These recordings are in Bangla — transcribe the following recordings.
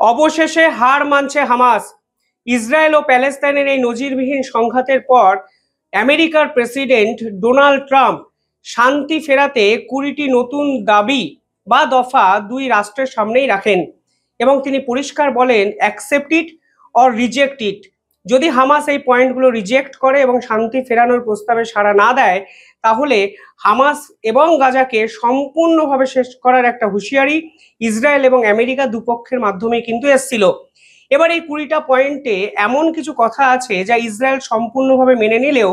অবশেষে হার মানছে হামাস। ইসরায়েল ও প্যালেস্তাইনের এই নজিরবিহীন সংঘাতের পর আমেরিকার প্রেসিডেন্ট ডোনাল্ড ট্রাম্প শান্তি ফেরাতে 20টি নতুন দাবি বা দফা দুই রাষ্ট্রের সামনেই রাখেন এবং তিনি পরিষ্কার বলেন, অ্যাকসেপ্ট ইট অর রিজেক্ট ইট। যদি হামাস এই পয়েন্টগুলো রিজেক্ট করে এবং শান্তি ফেরানোর প্রস্তাবে সাড়া না দেয়, তাহলে হামাস এবং গাজাকে সম্পূর্ণভাবে শেষ করার একটা হুঁশিয়ারি ইসরায়েল এবং আমেরিকা দুপক্ষের মাধ্যমে কিন্তু এসেছিল। এবার এই 20টা পয়েন্টে এমন কিছু কথা আছে যা ইসরায়েল সম্পূর্ণভাবে মেনে নিলেও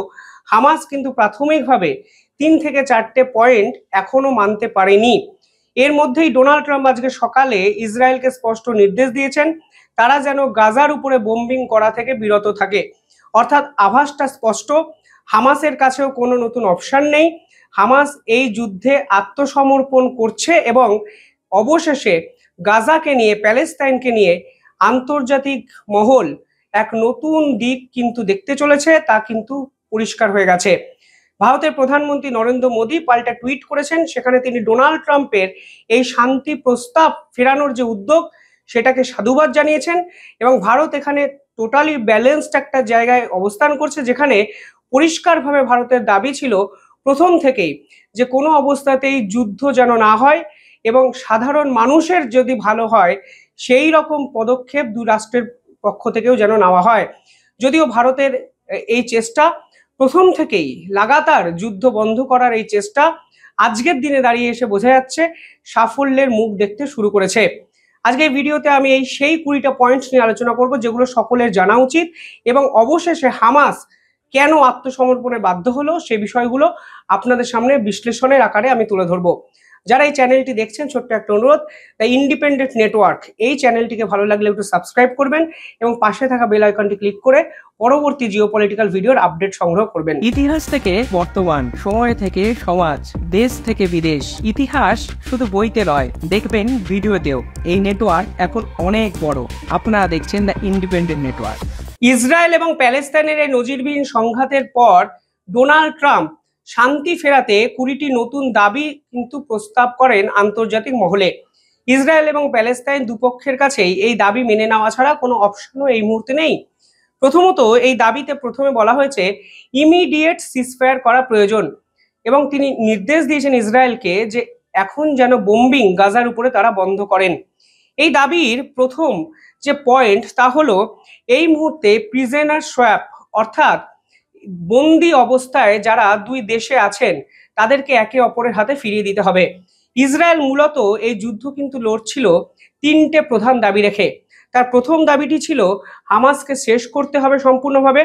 হামাস কিন্তু প্রাথমিকভাবে 3 থেকে 4টে পয়েন্ট এখনো মানতে পারেনি। এর মধ্যেই ডোনাল্ড ট্রাম্প আজকে সকালে ইসরায়েলকে স্পষ্ট নির্দেশ দিয়েছেন তারা যেন গাজার উপরে বোম্বিং করা থেকে বিরত থাকে। অর্থাৎ আভাসটা স্পষ্ট, হামাসের কাছেও কোনো নতুন অপশন নেই। হামাস এই যুদ্ধে আত্মসমর্পণ করছে এবং অবশেষে গাজাকে নিয়ে, প্যালেস্তাইনকে নিয়ে আন্তর্জাতিক মহল এক নতুন দিক কিন্তু দেখতে চলেছে, তা কিন্তু পরিষ্কার হয়ে গেছে। ভারতের প্রধানমন্ত্রী নরেন্দ্র মোদী পাল্টা টুইট করেছেন, সেখানে তিনি ডোনাল্ড ট্রাম্পের এই শান্তি প্রস্তাব ফেরানোর যে উদ্যোগ সেটাকে সাধুবাদ জানিয়েছেন এবং ভারত এখানে টোটালি ব্যালেন্সড একটা জায়গায় অবস্থান করছে, যেখানে পরিষ্কারভাবে ভারতের দাবি ছিল প্রথম থেকেই যে কোনো অবস্থাতেই যুদ্ধ যেন না হয় এবং সাধারণ মানুষের যদি ভালো হয় সেই রকম পদক্ষেপ দু রাষ্ট্রের পক্ষ থেকেও যেন নেওয়া হয়। যদিও ভারতের এই চেষ্টা প্রথম থেকেই, লাগাতার যুদ্ধ বন্ধ করার এই চেষ্টা আজকের দিনে দাঁড়িয়ে এসে বোঝা যাচ্ছে সাফল্যের মুখ দেখতে শুরু করেছে। আজকের ভিডিওতে আমি সেই 20টা পয়েন্টস নিয়ে আলোচনা করব যেগুলো সকলের জানা উচিত এবং অবশেষে হামাস কেন আত্মসমর্পণে বাধ্য হলো সেই বিষয়গুলো আপনাদের সামনে বিশ্লেষণের আকারে আমি তুলে ধরবো। যারা এই চ্যানেলটি দেখছেন, ছোট্ট একটা অনুরোধ, দ্য ইন্ডিপেন্ডেন্ট নেটওয়ার্ক এই চ্যানেলটিকে ভালো লাগলে একটু সাবস্ক্রাইব করবেন এবং পাশে থাকা বেল আইকনটি ক্লিক করে পরবর্তী জিওপলিটিক্যাল ভিডিওর আপডেট সংগ্রহ করবেন। ইতিহাস থেকে বর্তমান, সময় থেকে সমাজ, দেশ থেকে বিদেশ, ইতিহাস শুধু বইতে নয়, দেখবেন ভিডিওতেও। এই নেটওয়ার্ক এখন অনেক বড়। আপনারা দেখছেন দ্য ইন্ডিপেন্ডেন্ট নেটওয়ার্ক। ইসরায়েল এবং প্যালেস্তাইনের এই নজিরবিহীন সংঘাতের পর ডোনাল্ড ট্রাম্প শান্তি ফেরাতে 20টি নতুন দাবি কিন্তু প্রস্তাব করেন আন্তর্জাতিক মহলে। ইসরায়েল এবং প্যালেস্তাইন দুপক্ষের কাছেই এই দাবি মেনে নেওয়া ছাড়া কোনো অপশনও এই মুহূর্তে নেই। প্রথমত, এই দাবিতে প্রথমে বলা হয়েছে ইমিডিয়েট সিজফায়ার করা প্রয়োজন এবং তিনি নির্দেশ দিয়েছেন ইসরায়েলকে যে এখন যেন বোম্বিং গাজার উপরে তারা বন্ধ করেন। এই দাবির প্রথম যে পয়েন্ট তা হলো এই মুহূর্তে প্রিজেনার সোয়াপ, অর্থাৎ বন্দি অবস্থায় যারা দুই দেশে আছেন তাদেরকে একে অপরের হাতে ফিরিয়ে দিতে হবে। ইসরায়েল মূলত এই যুদ্ধ কিন্তু লড়ছিল 3টে প্রধান দাবি রেখে। তার প্রথম দাবিটি ছিল হামাসকে শেষ করতে হবে সম্পূর্ণভাবে,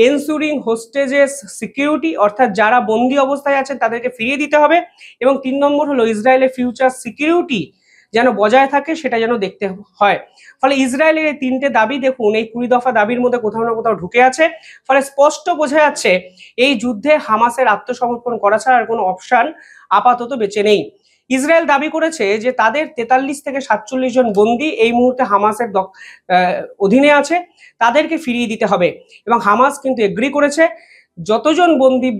এনসুরিং হোস্টেজেস সিকিউরিটি, অর্থাৎ যারা বন্দি অবস্থায় আছেন তাদেরকে ফিরিয়ে দিতে হবে, এবং 3 নম্বর হলো ইসরায়েলের ফিউচার সিকিউরিটি যেন বজায় থাকে সেটা যেন দেখতে হয়। ফলে ইসরায়েলের এই 3টে দাবি দেখুন, এই 20 দফা দাবির মধ্যে কোথাও না কোথাও ঢুকে আছে। ফলে স্পষ্ট বোঝা যাচ্ছে এই যুদ্ধে হামাসের আত্মসমর্পণ করা ছাড়া আর কোনো অপশন আপাতত বেঁচে নেই। ইসরায়েল দাবি করেছে যে তাদের 43 থেকে 47 জন বন্দী এই মুহূর্তে হামাসের অধীনে আছে, তাদেরকে ফিরিয়ে দিতে হবে এবং হামাস কিন্তু এগ্রি করেছে যতজন বন্দী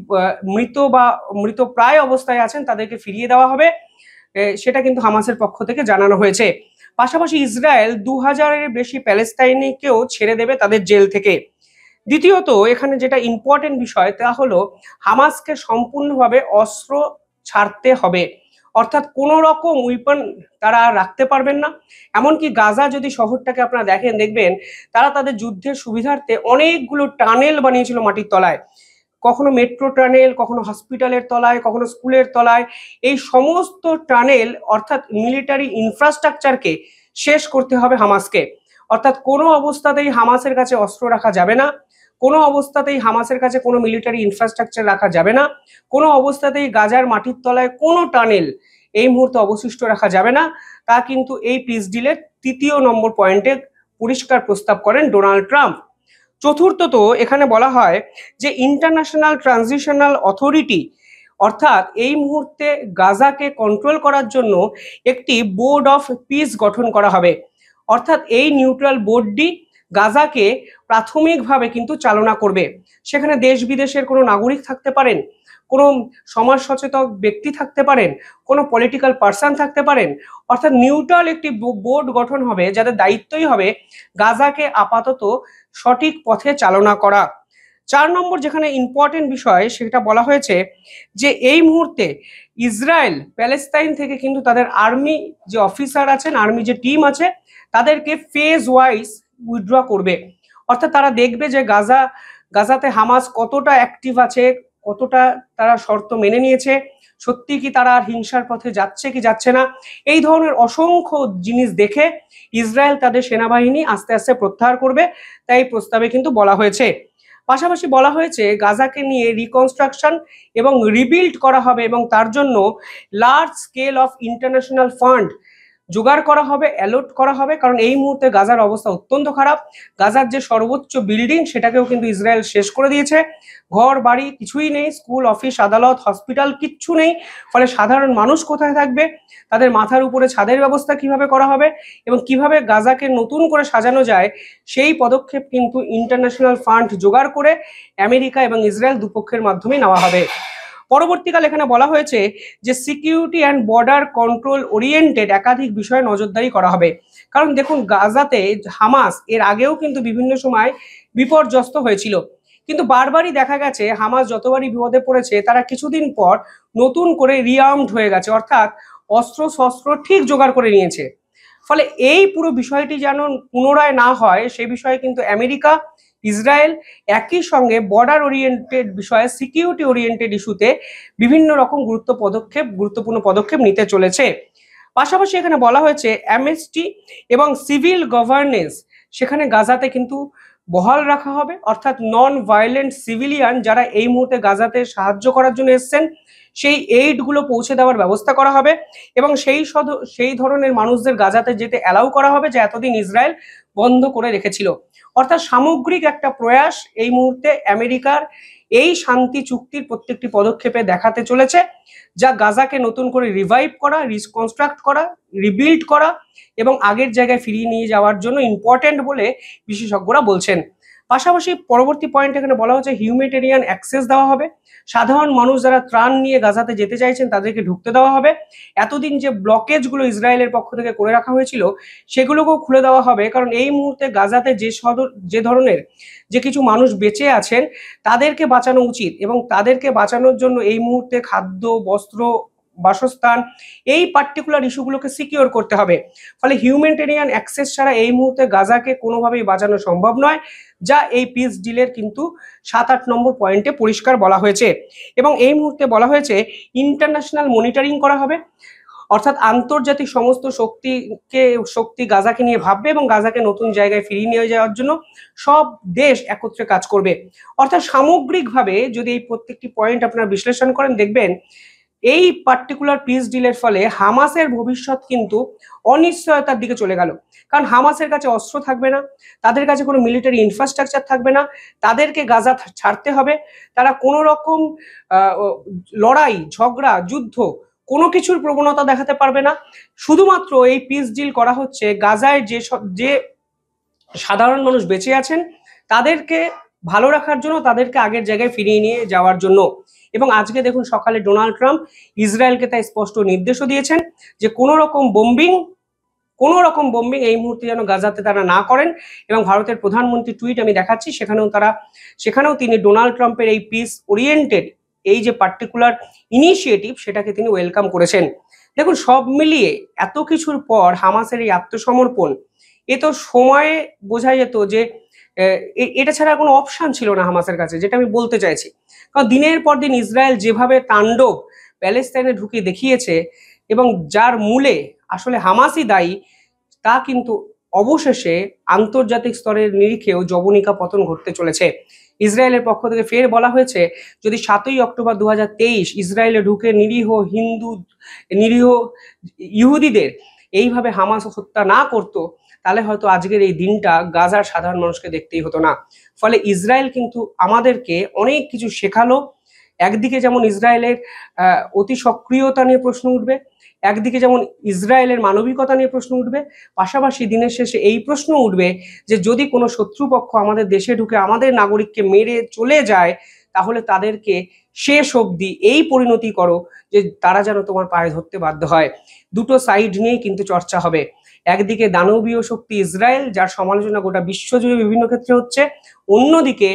মৃত বা মৃতপ্রায় অবস্থায় আছেন তাদেরকে ফিরিয়ে দেওয়া হবে, সেটা কিন্তু হামাসের পক্ষ থেকে জানানো হয়েছে। পাশাপাশি ইসরায়েল 2000-এর বেশি প্যালেস্তাইনিকেও ছেড়ে দেবে তাদের জেল থেকে। দ্বিতীয়ত, এখানে যেটা ইম্পর্টেন্ট বিষয় তা হলো হামাসকে সম্পূর্ণভাবে অস্ত্র ছাড়তে হবে, অর্থাৎ কোনো রকম উইপন তারা রাখতে পারবেন না। এমনকি গাজা যদি শহরটাকে আপনারা দেখবেন তারা তাদের যুদ্ধের সুবিধার্থে অনেকগুলো টানেল বানিয়েছিল মাটির তলায়, কখনো মেট্রো টানেল, কখনো হসপিটালের তলায়, কখনো স্কুলের তলায়। এই সমস্ত টানেল অর্থাৎ মিলিটারি ইনফ্রাস্ট্রাকচারকে শেষ করতে হবে হামাসকে। অর্থাৎ কোনো অবস্থাতেই হামাসের কাছে অস্ত্র রাখা যাবে না, কোনো অবস্থাতেই হামাসের কাছে কোনো মিলিটারি ইনফ্রাস্ট্রাকচার রাখা যাবে না, কোনো অবস্থাতেই গাজার মাটির তলায় কোনো টানেল এই মুহূর্তে অবশিষ্ট রাখা যাবে না। তা কিন্তু এই পিস ডিলের 3য় নম্বর পয়েন্টে পরিষ্কার প্রস্তাব করেন ডোনাল্ড ট্রাম্প। চতুর্থত, এখানে বলা হয় যে ইন্টারন্যাশনাল ট্রানজিশনাল অথরিটি, অর্থাৎ এই মুহূর্তে গাজাকে কন্ট্রোল করার জন্য একটি বোর্ড অফ পিস গঠন করা হবে। অর্থাৎ এই নিউট্রাল বোর্ডটি গাজাকে প্রাথমিকভাবে কিন্তু চালনা করবে। সেখানে দেশ বিদেশের কোনো নাগরিক থাকতে পারেন, কোনো সমাজ সচেতন ব্যক্তি থাকতে পারেন, কোনো পলিটিক্যাল পার্সন থাকতে পারেন, অর্থাৎ নিউট্রাল একটি বোর্ড গঠন হবে যাদের দায়িত্বই হবে গাজাকে আপাতত সঠিক পথে চালনা করা। 4 নম্বর যেখানে ইম্পর্টেন্ট বিষয় সেটা বলা হয়েছে যে এই মুহূর্তে ইসরায়েল প্যালেস্তাইন থেকে কিন্তু তাদের আর্মি যে অফিসার আছেন, আর্মি যে টিম আছে, তাদেরকে ফেজ ওয়াইজ উইথড্র করবে। অর্থাৎ তারা দেখবে যে গাজাতে হামাস কতটা অ্যাক্টিভ আছে, কতটা তারা শর্ত মেনে নিয়েছে, সত্যি কি তারা আর হিংসার পথে যাচ্ছে কি যাচ্ছে না, এই ধরনের অসংখ্য জিনিস দেখে ইসরায়েল তাদের সেনাবাহিনী আস্তে আস্তে প্রত্যাহার করবে, তাই প্রস্তাবে কিন্তু বলা হয়েছে। পাশাপাশি বলা হয়েছে গাজাকে নিয়ে রিকনস্ট্রাকশন এবং রিবিল্ড করা হবে এবং তার জন্য large scale of international fund জোগাড় করা হবে, অ্যালট করা হবে, কারণ এই মুহূর্তে গাজার অবস্থা অত্যন্ত খারাপ। গাজার যে সর্বোচ্চ বিল্ডিং সেটাকেও কিন্তু ইসরায়েল শেষ করে দিয়েছে, ঘর বাড়ি কিছুই নেই, স্কুল অফিস আদালত হসপিটাল কিচ্ছু নেই। ফলে সাধারণ মানুষ কোথায় থাকবে, তাদের মাথার উপরে ছাদের ব্যবস্থা কিভাবে করা হবে এবং কিভাবে গাজাকে নতুন করে সাজানো যায়, সেই পদক্ষেপ কিন্তু ইন্টারন্যাশনাল ফান্ড জোগাড় করে আমেরিকা এবং ইসরায়েল দুপক্ষের মাধ্যমে নেওয়া হবে। পরবর্তীকালে এখানে বলা হয়েছে যে security and border control oriented একাধিক বিষয়ে নজরদারি করা হবে। কারণ দেখুন, গাজাতে হামাস এর আগেও কিন্তু বিভিন্ন সময় বিপর্যস্ত হয়েছিল, কিন্তু বারবারই দেখা গেছে হামাস যতবারই বিপদে পড়েছে তারা কিছুদিন পর নতুন করে রিআর্মড হয়ে গেছে, অর্থাৎ অস্ত্র শস্ত্র ঠিক জোগাড় করে নিয়েছে। ফলে এই পুরো বিষয়টি যেন পুনরায় না হয় সে বিষয়ে কিন্তু আমেরিকা, ইসরায়েল একই সঙ্গে বর্ডার ওরিয়েন্টেড বিষয়ে, সিকিউরিটি ওরিয়েন্টেড ইস্যুতে বিভিন্ন রকম গুরুত্বপূর্ণ পদক্ষেপ নিতে চলেছে। পাশাপাশি এখানে বলা হয়েছে অ্যামনেস্টি এবং সিভিল গভর্নেন্স সেখানে গাজাতে কিন্তু বহাল রাখা হবে, অর্থাৎ নন ভায়োলেন্ট সিভিলিয়ান যারা এই মুহূর্তে গাজাতে সাহায্য করার জন্য এসছেন সেই এইডগুলো পৌঁছে দেওয়ার ব্যবস্থা করা হবে এবং সেই ধরনের মানুষদের গাজাতে যেতে অ্যালাউ করা হবে যা এতদিন ইসরায়েল বন্ধ করে রেখেছিল। অর্থাৎ সামগ্রিক একটা প্রয়াস এই মুহূর্তে আমেরিকার এই শান্তি চুক্তির প্রত্যেকটি পদক্ষেপে দেখাতে চলেছে, যা গাজাকে নতুন করে রিভাইভ করা, রিকনস্ট্রাক্ট করা, রিবিল্ড করা এবং আগের জায়গায় ফিরিয়ে নিয়ে যাওয়ার জন্য ইম্পর্টেন্ট বলে বিশেষজ্ঞরা বলছেন। পাশাপাশি পরবর্তী পয়েন্ট এখানে বলা হচ্ছে হিউম্যানিটেরিয়ান অ্যাক্সেস দেওয়া হবে, সাধারণ মানুষ যারা ত্রাণ নিয়ে গাজাতে যেতে চাইছেন তাদেরকে ঢুকতে দেওয়া হবে। এতদিন যে ব্লকেজগুলো ইসরায়েলের পক্ষ থেকে করে রাখা হয়েছিল সেগুলোকেও খুলে দেওয়া হবে, কারণ এই মুহূর্তে গাজাতে যে ধরনের যে কিছু মানুষ বেঁচে আছেন তাদেরকে বাঁচানো উচিত এবং তাদেরকে বাঁচানোর জন্য এই মুহূর্তে খাদ্য, বস্ত্র, বাসস্থান এই পার্টিকুলার ইস্যুগুলোকে সিকিওর করতে হবে। ফলে হিউম্যানিটেরিয়ান অ্যাক্সেস ছাড়া এই মুহূর্তে গাজাকে কোনোভাবেই বাঁচানো সম্ভব নয়, যা এই পিস ডিলের কিন্তু 7-8 নম্বর পয়েন্টে পরিষ্কার বলা হয়েছে। এবং এই মুহূর্তে বলা হয়েছে ইন্টারন্যাশনাল মনিটরিং করা হবে, অর্থাৎ আন্তর্জাতিক সমস্ত শক্তি গাজাকে নিয়ে ভাববে এবং গাজাকে নতুন জায়গায় ফিরিয়ে নিয়ে যাওয়ার জন্য সব দেশ একত্রে কাজ করবে। অর্থাৎ সামগ্রিকভাবে যদি এই প্রত্যেকটি পয়েন্ট আপনারা বিশ্লেষণ করেন দেখবেন এই পার্টিকুলার পিস ডিলের ফলে হামাসের ভবিষ্যৎ কিন্তু অনিশ্চয়তার দিকে চলে গেল, কারণ হামাসের কাছে অস্ত্র থাকবে না, তাদের কাছে কোনো মিলিটারি ইনফ্রাস্ট্রাকচার থাকবে না, তাদেরকে গাজা ছাড়তে হবে, তারা কোনো রকম লড়াই, ঝগড়া, যুদ্ধ কোনো কিছুর প্রবণতা দেখাতে পারবে না। শুধুমাত্র এই পিস ডিল করা হচ্ছে গাজায় যে সাধারণ মানুষ বেঁচে আছেন তাদেরকে ভালো রাখার জন্য, তাদেরকে আগের জায়গায় ফিরিয়ে নিয়ে যাওয়ার জন্য। এবং আজকে দেখুন সকালে ডোনাল্ড ট্রাম্প ইসরায়েলকে তাই স্পষ্ট নির্দেশও দিয়েছেন যে কোনো রকম বোম্বিং এই মুহূর্তে যেন গাজাতে তারা না করেন। এবং ভারতের প্রধানমন্ত্রী টুইট আমি দেখাচ্ছি, সেখানেও তিনি ডোনাল্ড ট্রাম্পের এই পিস ওরিয়েন্টেড এই যে পার্টিকুলার ইনিশিয়েটিভ সেটাকে তিনি ওয়েলকাম করেছেন। দেখুন সব মিলিয়ে এত কিছুর পর হামাসের এই আত্মসমর্পণ, এ তো সময়ে বোঝা যেত যে এটা ছাড়া কোনো অপশন ছিল না হামাসের কাছে, যেটা আমি বলতে চাইছি। কারণ দিনের পর দিন ইসরায়েল যেভাবে তাণ্ডব প্যালেস্তাইনে ঢুকে দেখিয়েছে এবং যার মূলে আসলে হামাসই দায়ী, তা কিন্তু অবশেষে আন্তর্জাতিক স্তরের নিরিখেও জবনিকা পতন ঘটতে চলেছে। ইসরায়েলের পক্ষ থেকে ফের বলা হয়েছে যদি 7ই অক্টোবর 2023 ইসরায়েলে ঢুকে নিরীহ ইহুদিদের এইভাবে হামাস হত্যা না করতো তাহলে হয়তো আজকের এই দিনটা গাজার সাধারণ মানুষকে দেখতেই হতো না। ফলে ইসরায়েল কিন্তু আমাদেরকে অনেক কিছু শেখালো। একদিকে যেমন ইসরায়েলের অতি সক্রিয়তা নিয়ে প্রশ্ন উঠবে, একদিকে যেমন ইসরায়েলের মানবিকতা নিয়ে প্রশ্ন উঠবে, পাশাপাশি দিনের শেষে এই প্রশ্ন উঠবে যে যদি কোনো শত্রুপক্ষ আমাদের দেশে ঢুকে আমাদের নাগরিককে মেরে চলে যায় তাহলে তাদেরকে শেষ অবধি এই পরিণতি করো যে তারা যেন তোমার পায়ে ধরতে বাধ্য হয়। দুটো সাইড নিয়েই কিন্তু চর্চা হবে। একদিকে দানবীয় শক্তি ইসরায়েল, যার সমালোচনা গোটা বিশ্বজুড়ে বিভিন্ন ক্ষেত্রে হচ্ছে, অন্যদিকে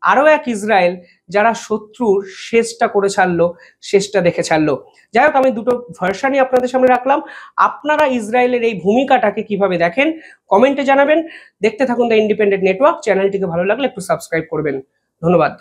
আরো এক ইসরায়েল যারা শত্রুর শেষটা করে ছাড়লো, শেষটা দেখে ছাড়লো। যাই হোক, আমি দুটো ভার্সানই আপনাদের সামনে রাখলাম। আপনারা ইসরায়েলের এই ভূমিকাটাকে কিভাবে দেখেন কমেন্টে জানাবেন। দেখতে থাকুন দ্য ইন্ডিপেন্ডেন্ট নেটওয়ার্ক। চ্যানেলটিকে ভালো লাগলে একটু সাবস্ক্রাইব করবেন। ধন্যবাদ।